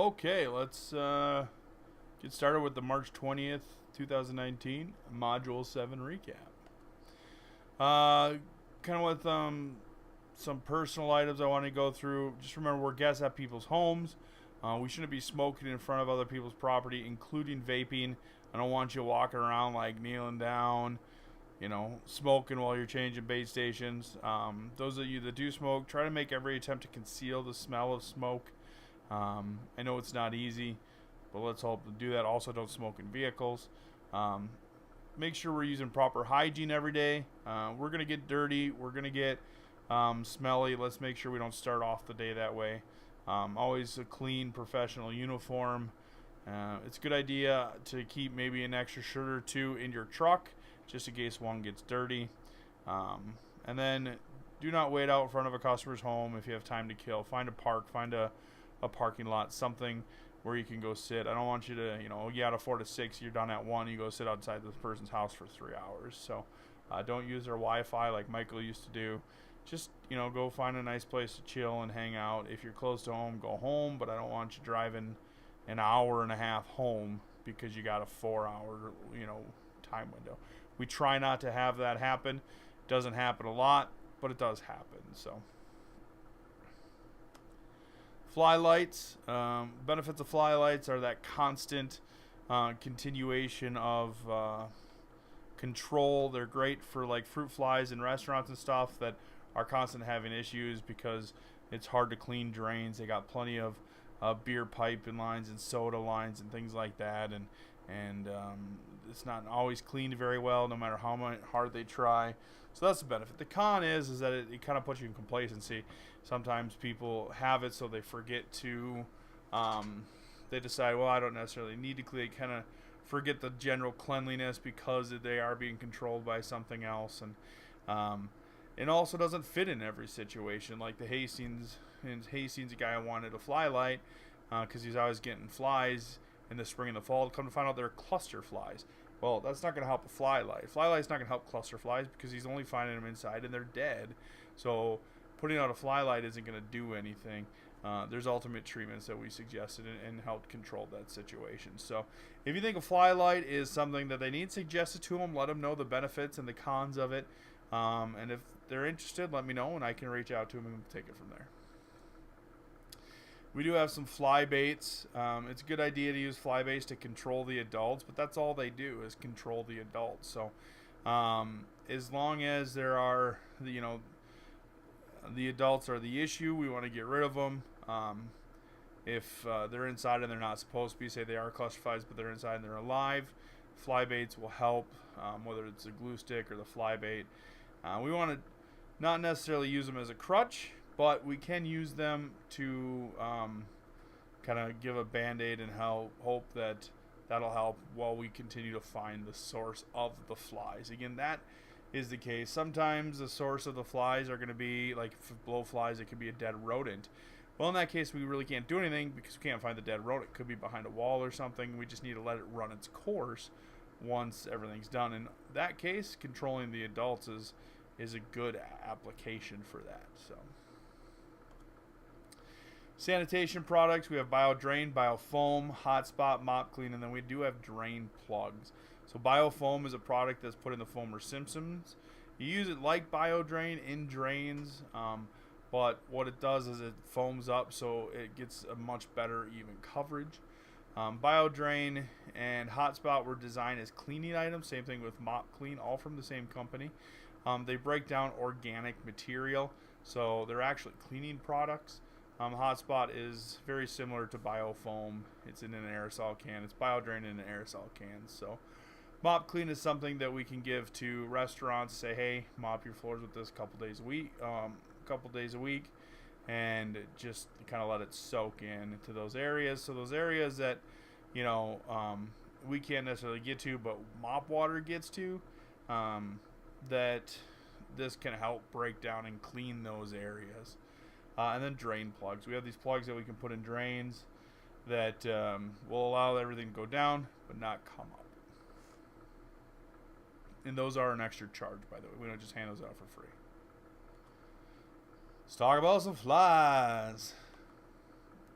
Okay, let's get started with the March 20th, 2019 Module 7 recap. Kind of with some personal items I want to go through. Just remember, we're guests at people's homes. We shouldn't be smoking in front of other people's property, including vaping. I don't want you walking around like kneeling down, smoking while you're changing bait stations. Those of you that do smoke, try to make every attempt to conceal the smell of smoke. I know it's not easy, but let's hope to do that. Also, don't smoke in vehicles. Make sure we're using proper hygiene every day. We're going to get dirty. We're going to get smelly. Let's make sure we don't start off the day that way. Always a clean, professional uniform. It's a good idea to keep maybe an extra shirt or two in your truck, just in case one gets dirty. And then do not wait out in front of a customer's home if you have time to kill. Find a park, find a parking lot, something where you can go sit. I don't want you to, you out of 4 to 6, you're done at 1, you go sit outside this person's house for 3 hours. So don't use their Wi-Fi like Michael used to do. Just, go find a nice place to chill and hang out. If you're close to home, go home, but I don't want you driving an hour and a half home because you got a 4-hour, time window. We try not to have that happen. It doesn't happen a lot, but it does happen. So fly lights, benefits of fly lights are that constant continuation of control. They're great for like fruit flies in restaurants and stuff that are constantly having issues because it's hard to clean drains. They got plenty of beer pipe and lines and soda lines and things like that, and it's not always cleaned very well no matter how hard they try. So that's the benefit. The con is that it kind of puts you in complacency. Sometimes people have it so they forget to, they decide, well, I don't necessarily need to clean. They kind of forget the general cleanliness because they are being controlled by something else. And it also doesn't fit in every situation. Like the Hastings, a guy wanted a fly light because he's always getting flies in the spring and the fall. Come to find out they're cluster flies. Well, that's not going to help a fly light. Fly light's not going to help cluster flies because he's only finding them inside and they're dead. So putting out a fly light isn't going to do anything. There's ultimate treatments that we suggested and helped control that situation. So if you think a fly light is something that they need, suggest it to them. Let them know the benefits and the cons of it. And if they're interested, let me know and I can reach out to them and take it from there. We do have some fly baits. It's a good idea to use fly baits to control the adults, but that's all they do is control the adults. So as long as there are, the adults are the issue, we want to get rid of them. If they're inside and they're not supposed to be, say they are cluster flies, but they're inside and they're alive, fly baits will help, whether it's the glue stick or the fly bait. We want to not necessarily use them as a crutch, but we can use them to kind of give a band-aid and hope that that'll help while we continue to find the source of the flies. Again, that is the case. Sometimes the source of the flies are going to be, like blowflies, it could be a dead rodent. Well, in that case, we really can't do anything because we can't find the dead rodent. It could be behind a wall or something. We just need to let it run its course once everything's done. In that case, controlling the adults is a good application for that. So sanitation products, we have BioDrain, BioFoam, Hotspot, Mop Clean, and then we do have drain plugs. So BioFoam is a product that's put in the foamer Simpsons. You use it like BioDrain in drains, but what it does is it foams up so it gets a much better even coverage. BioDrain and Hotspot were designed as cleaning items. Same thing with Mop Clean, all from the same company. They break down organic material, so they're actually cleaning products. Hotspot is very similar to BioFoam. It's in an aerosol can. It's BioDrain in an aerosol can. So Mop Clean is something that we can give to restaurants. Say, hey, mop your floors with this a couple days a week, and just kind of let it soak into those areas. So those areas that we can't necessarily get to, but mop water gets to, that this can help break down and clean those areas. And then drain plugs. We have these plugs that we can put in drains that will allow everything to go down but not come up. And those are an extra charge, by the way. We don't just hand those out for free. Let's talk about some flies.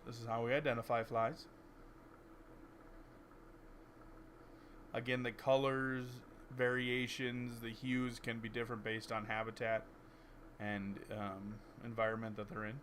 This is how we identify flies. Again, the colors, variations, the hues can be different based on habitat and environment that they're in.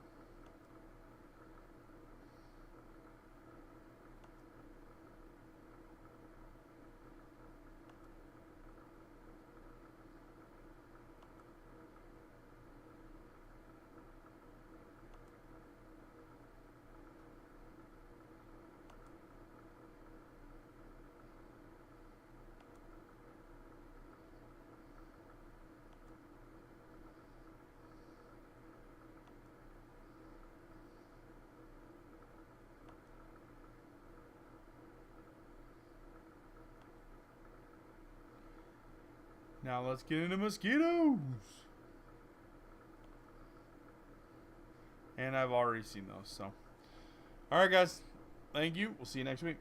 Now let's get into mosquitoes. And I've already seen those, so. Alright guys, thank you. We'll see you next week.